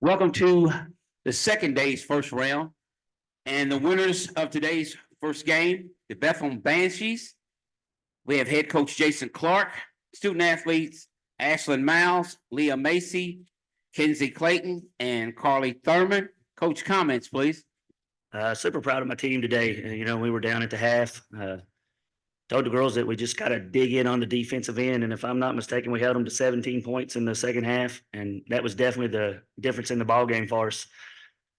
Welcome to the second day's first round. And the winners of today's first game, the Bethlehem Banshees. We have head coach Jason Clark, student athletes Ashlyn Miles, Leah Macy, Kenzie Clayton, and Carly Thurman. Coach, comments, please. Super proud of my team today. We were down at the half. Told the girls that we just got to dig in on the defensive end. And if I'm not mistaken, we held them to 17 points in the second half. And that was definitely the difference in the ball game for us.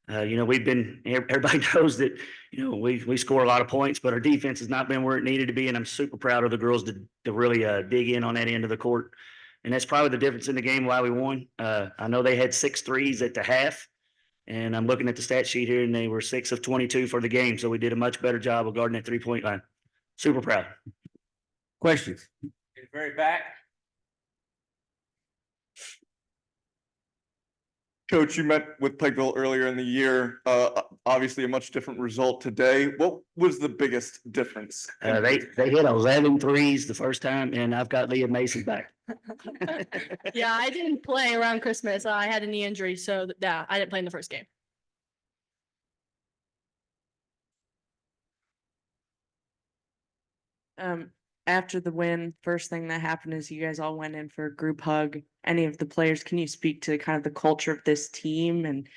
Everybody knows that, we score a lot of points, but our defense has not been where it needed to be. And I'm super proud of the girls to really dig in on that end of the court. And that's probably the difference in the game why we won. I know they had 6 threes at the half. And I'm looking at the stat sheet here, and they were 6 of 22 for the game. So we did a much better job of guarding that 3-point line. Super proud. Questions? In the very back. Coach, you met with Pikeville earlier in the year. Obviously, a much different result today. What was the biggest difference? They hit 11 threes the first time, and I've got Leah Macy back. Yeah, I didn't play around Christmas. I had a knee injury, so yeah, I didn't play in the first game. After the win, first thing that happened is you guys all went in for a group hug. Any of the players, can you speak to kind of the culture of this team and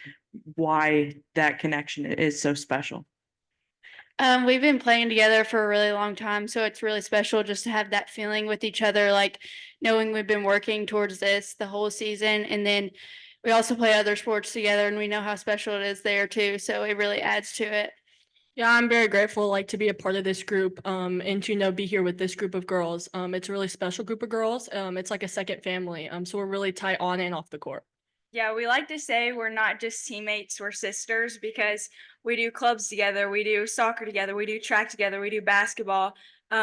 why that connection is so special? We've been playing together for a really long time, so it's really special just to have that feeling with each other, like knowing we've been working towards this the whole season. And then we also play other sports together, and we know how special it is there too. So it really adds to it. Yeah, I'm very grateful to be a part of this group and to be here with this group of girls. It's a really special group of girls. It's like a second family. So we're really tight on and off the court. Yeah, we like to say we're not just teammates, we're sisters, because we do clubs together, we do soccer together, we do track together, we do basketball.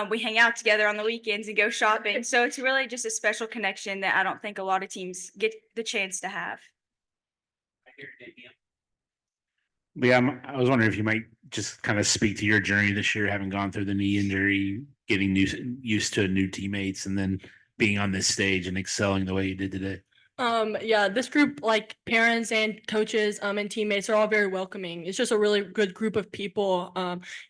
We hang out together on the weekends and go shopping. So it's really just a special connection that I don't think a lot of teams get the chance to have. Yeah, I was wondering if you might just kind of speak to your journey this year, having gone through the knee injury, getting used to new teammates, and then being on this stage and excelling the way you did today. Yeah, this group, like parents and coaches and teammates, are all very welcoming. It's just a really good group of people.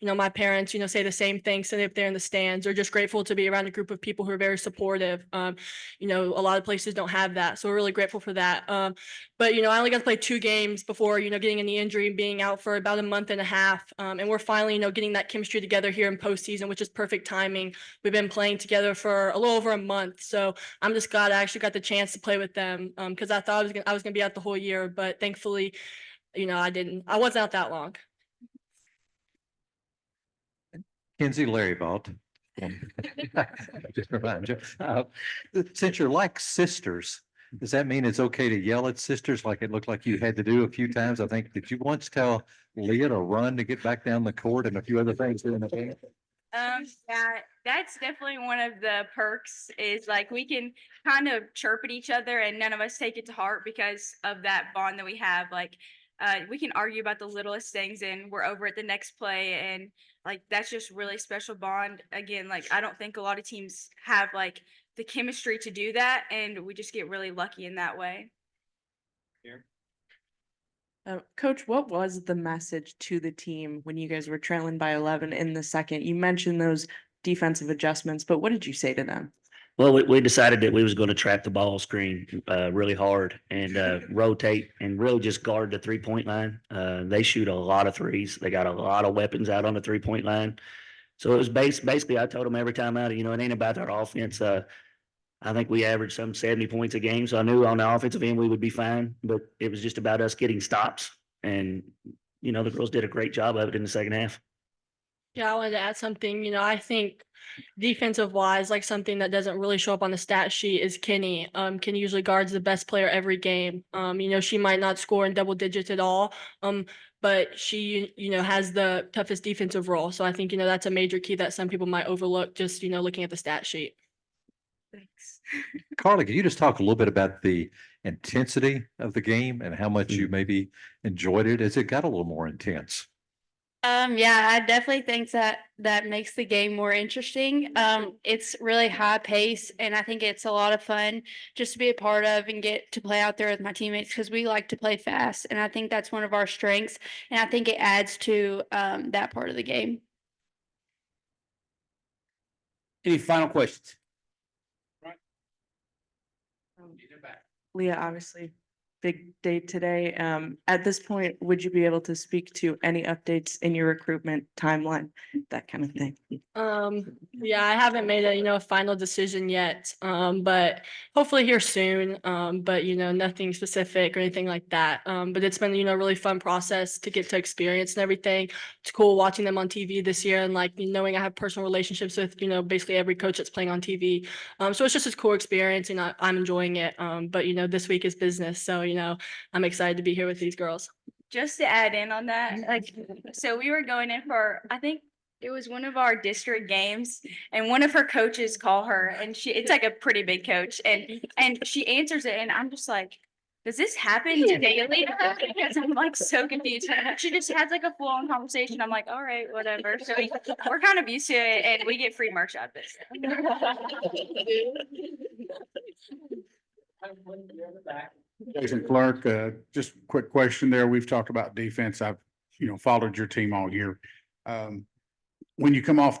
My parents, say the same thing, sit up there in the stands. They're just grateful to be around a group of people who are very supportive. A lot of places don't have that, so we're really grateful for that. But I only got to play 2 games before getting a knee injury and being out for about a month and a half. And we're finally getting that chemistry together here in postseason, which is perfect timing. We've been playing together for a little over a month, so I'm just glad I actually got the chance to play with them. Because I thought I was gonna be out the whole year, but thankfully, I wasn't out that long. Kenzie, Larry Vault. Just remind you. Since you're like sisters, does that mean it's okay to yell at sisters like it looked like you had to do a few times? I think, did you once tell Leah to run to get back down the court and a few other things during the game? Yeah, that's definitely one of the perks is we can kind of chirp at each other and none of us take it to heart because of that bond that we have. We can argue about the littlest things and we're over at the next play, and that's just really special bond. Again, I don't think a lot of teams have the chemistry to do that, and we just get really lucky in that way. Here. Coach, what was the message to the team when you guys were trailing by 11 in the second? You mentioned those defensive adjustments, but what did you say to them? Well, we decided that we was going to trap the ball screen really hard and rotate and really just guard the 3-point line. They shoot a lot of threes. They got a lot of weapons out on the 3-point line. So it was basically I told them every time out, it ain't about their offense. I think we averaged some 70 points a game. So I knew on the offensive end we would be fine, but it was just about us getting stops. And, the girls did a great job of it in the second half. Yeah, I wanted to add something. I think defensive wise, something that doesn't really show up on the stat sheet is Kenny. Kenny usually guards the best player every game. She might not score in double digits at all. But she, has the toughest defensive role. So I think, that's a major key that some people might overlook just, looking at the stat sheet. Thanks. Carly, can you just talk a little bit about the intensity of the game and how much you maybe enjoyed it as it got a little more intense? Yeah, I definitely think that makes the game more interesting. It's really high pace and I think it's a lot of fun just to be a part of and get to play out there with my teammates because we like to play fast. And I think that's one of our strengths. And I think it adds to that part of the game. Any final questions? Leah, obviously, big day today. At this point, would you be able to speak to any updates in your recruitment timeline, that kind of thing? Yeah, I haven't made a final decision yet. But hopefully here soon. But nothing specific or anything like that. But it's been, a really fun process to get to experience and everything. It's cool watching them on TV this year and like knowing I have personal relationships with, basically every coach that's playing on TV. So it's just a cool experience and I'm enjoying it. But this week is business. So, I'm excited to be here with these girls. Just to add in on that, like, so we were going in for, I think it was one of our district games, and one of her coaches call her, and it's like a pretty big coach, and she answers it, and I'm just like, does this happen daily? Because I'm like so confused. She just has like a full on conversation. I'm like, all right, whatever. So we're kind of used to it, and we get free merch out of this. Jason Clark, just a quick question there. We've talked about defense. I've, followed your team all year. When you come off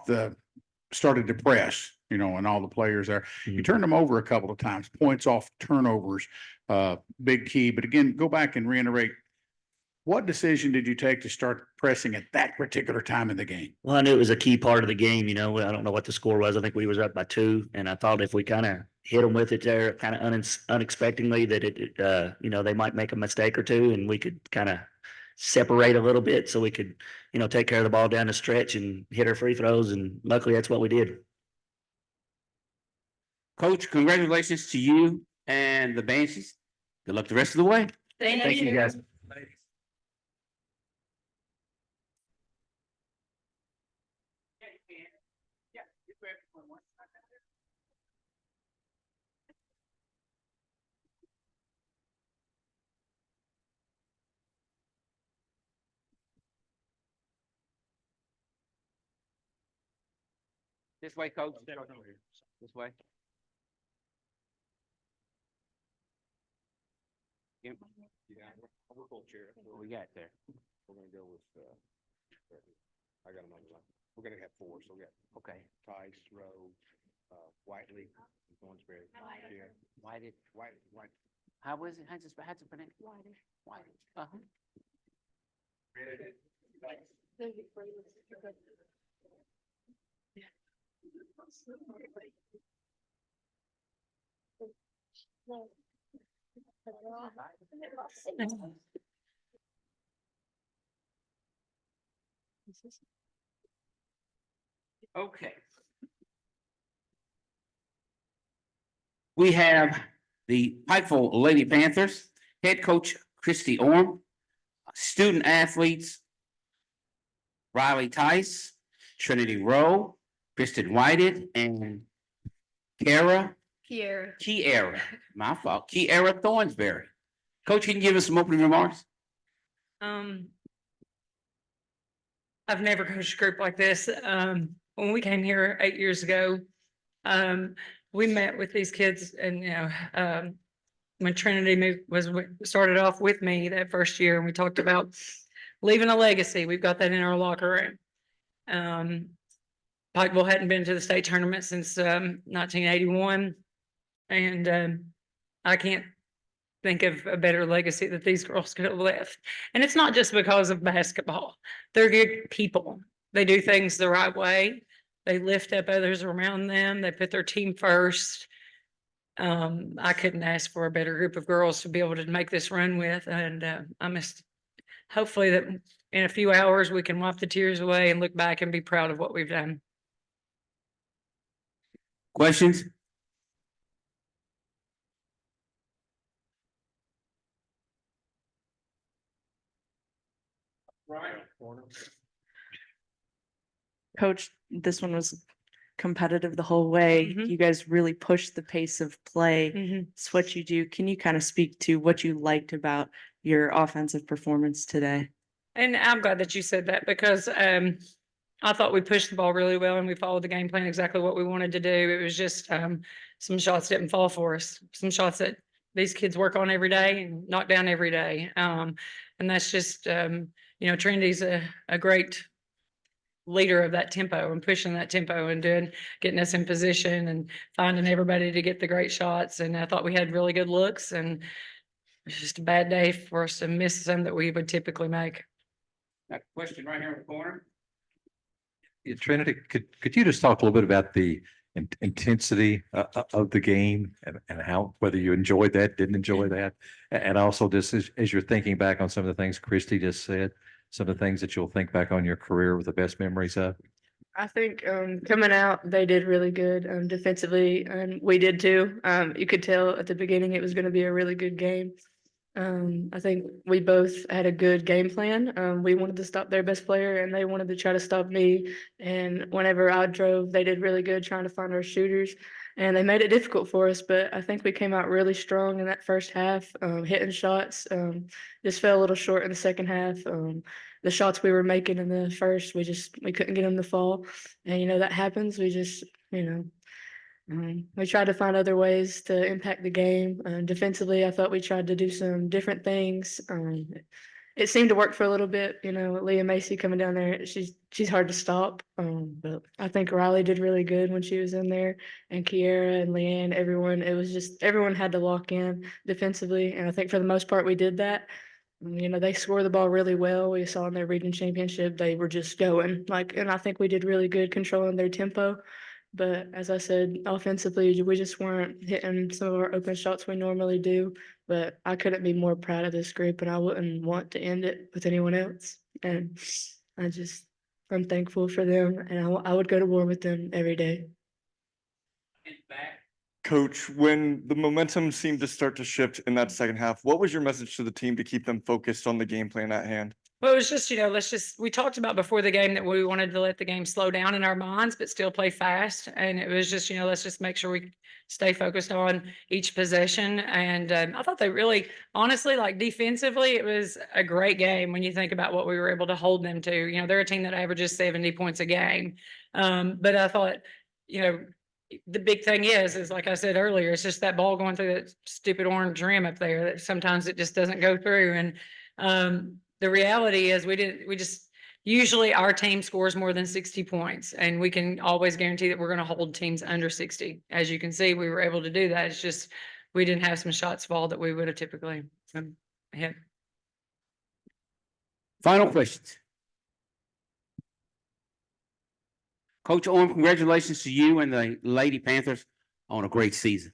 started to press, and all the players there, you turned them over a couple of times, points off turnovers, big key. But again, go back and reiterate, what decision did you take to start pressing at that particular time in the game? Well, I knew it was a key part of the game. I don't know what the score was. I think we was up by 2, and I thought if we kind of hit them with it there, kind of unexpectedly, that they might make a mistake or two, and we could kind of separate a little bit so we could, take care of the ball down the stretch and hit our free throws. And luckily, that's what we did. Coach, congratulations to you and the Banshees. Good luck the rest of the way. Thank you, guys. This way, coach. This way. Yeah, we'll pull chair. What we got there? We're gonna go with, I got another one. We're gonna have 4, so we got Okay. Tice, Rowe, Whiteley, Thornsberry. Yeah. White. White. How was it? How's it been? White. Uh-huh. Okay. We have the Pikeville Lady Panthers, head coach Christy Orm, student athletes Riley Tice, Trinity Rowe, Kristen Whited, and Kiera, my fault, Kiera Thornsberry. Coach, can you give us some opening remarks? I've never coached a group like this. When we came here 8 years ago, we met with these kids and, when Trinity started off with me that first year, and we talked about leaving a legacy. We've got that in our locker room. Pikeville hadn't been to the state tournament since 1981. And I can't think of a better legacy that these girls could have left. And it's not just because of basketball. They're good people. They do things the right way. They lift up others around them. They put their team first. I couldn't ask for a better group of girls to be able to make this run with. And hopefully that in a few hours we can wipe the tears away and look back and be proud of what we've done. Questions? Coach, this one was competitive the whole way. Mhm. You guys really pushed the pace of play. It's what you do. Can you kind of speak to what you liked about your offensive performance today? And I'm glad that you said that because I thought we pushed the ball really well and we followed the game plan exactly what we wanted to do. It was just some shots didn't fall for us. Some shots that these kids work on every day and knock down every day. And that's just Trinity's a great leader of that tempo and pushing that tempo and getting us in position and finding everybody to get the great shots. And I thought we had really good looks, and it's just a bad day for us to miss some that we would typically make. That question right here in the corner. Yeah, Trinity, could you just talk a little bit about the intensity of the game and how, whether you enjoyed that, didn't enjoy that? And also just as you're thinking back on some of the things Christy just said, some of the things that you'll think back on your career with the best memories of? I think coming out, they did really good defensively, and we did too. You could tell at the beginning it was going to be a really good game. I think we both had a good game plan. We wanted to stop their best player, and they wanted to try to stop me. And whenever I drove, they did really good trying to find our shooters, and they made it difficult for us. But I think we came out really strong in that first half, hitting shots. Just fell a little short in the second half. The shots we were making in the first, we couldn't get them to fall, and that happens. We just we tried to find other ways to impact the game. Defensively, I thought we tried to do some different things. It seemed to work for a little bit. Leah Macy coming down there, she's hard to stop. But I think Riley did really good when she was in there, and Kiera and Leanne, everyone. It was just everyone had to lock in defensively, and I think for the most part we did that. They score the ball really well. We saw in their region championship, they were just going and I think we did really good controlling their tempo. But as I said, offensively, we just weren't hitting some of our open shots we normally do. But I couldn't be more proud of this group, and I wouldn't want to end it with anyone else. And I'm thankful for them, and I would go to war with them every day. Coach, when the momentum seemed to start to shift in that second half, what was your message to the team to keep them focused on the game plan at hand? Well, it was just, we talked about before the game that we wanted to let the game slow down in our minds, but still play fast. And it was just, let's just make sure we stay focused on each possession. And I thought they really, honestly, defensively, it was a great game when you think about what we were able to hold them to. They're a team that averages 70 points a game. But I thought, the big thing is like I said earlier, it's just that ball going through that stupid orange rim up there that sometimes it just doesn't go through. And the reality is usually our team scores more than 60 points, and we can always guarantee that we're going to hold teams under 60. As you can see, we were able to do that. It's just, we didn't have some shots fall that we would have typically hit. Final questions. Coach Orm, congratulations to you and the Lady Panthers on a great season.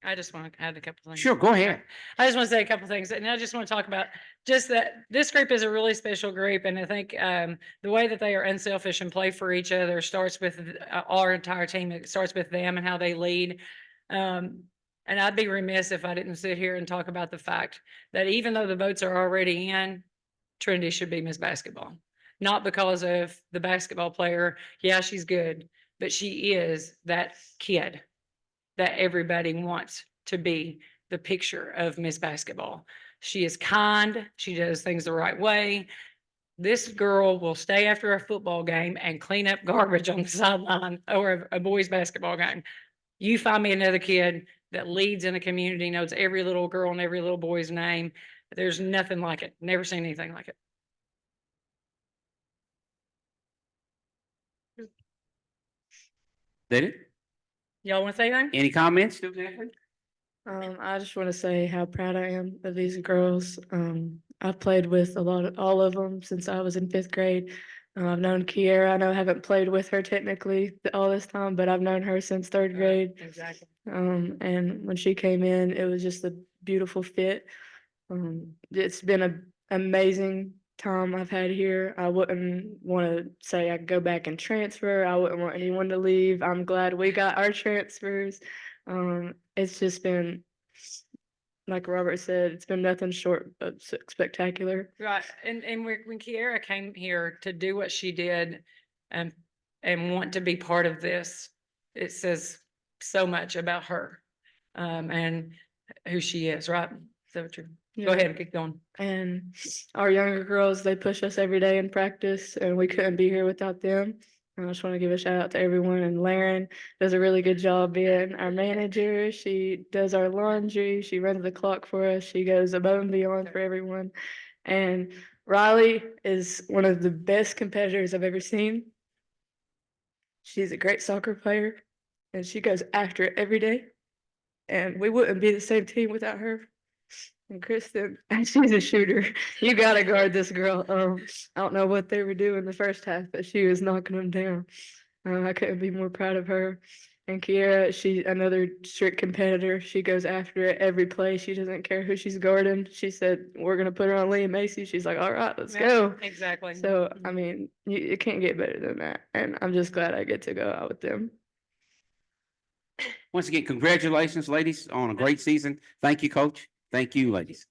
I just want to add a couple things. Sure, go ahead. I just want to say a couple things, and I just want to talk about just that this group is a really special group, and I think the way that they are unselfish and play for each other starts with our entire team. It starts with them and how they lead. And I'd be remiss if I didn't sit here and talk about the fact that even though the votes are already in, Trinity should be Miss Basketball. Not because of the basketball player. Yeah, she's good, but she is that kid that everybody wants to be the picture of Miss Basketball. She is kind. She does things the right way. This girl will stay after a football game and clean up garbage on the sideline or a boys basketball game. You find me another kid that leads in a community, knows every little girl and every little boy's name. There's nothing like it. Never seen anything like it. Did it? Y'all want to say anything? Any comments? I just want to say how proud I am of these girls. I've played with all of them since I was in 5th grade. I've known Kiera. I haven't played with her technically all this time, but I've known her since 3rd grade. Exactly. And when she came in, it was just a beautiful fit. It's been an amazing time I've had here. I wouldn't want to say I could go back and transfer. I wouldn't want anyone to leave. I'm glad we got our transfers. It's just been, like Robert said, it's been nothing short of spectacular. Right. And when Kiera came here to do what she did and want to be part of this, it says so much about her and who she is, right? So true. Go ahead and keep going. And our younger girls, they push us every day in practice, and we couldn't be here without them. And I just want to give a shout out to everyone. And Laren does a really good job being our manager. She does our laundry. She runs the clock for us. She goes above and beyond for everyone. And Riley is one of the best competitors I've ever seen. She's a great soccer player, and she goes after it every day. And we wouldn't be the same team without her. And Kristen, she's a shooter. You gotta guard this girl. I don't know what they were doing the first half, but she was knocking them down. I couldn't be more proud of her. And Kiera, she's another strict competitor. She goes after it every play. She doesn't care who she's guarding. She said, "We're gonna put her on Leah Macy." She's like, "All right, let's Yeah, go." Exactly. So I mean, you can't get better than that. And I'm just glad I get to go out with them. Once again, congratulations, ladies, on a great season. Thank you, coach. Thank you, ladies.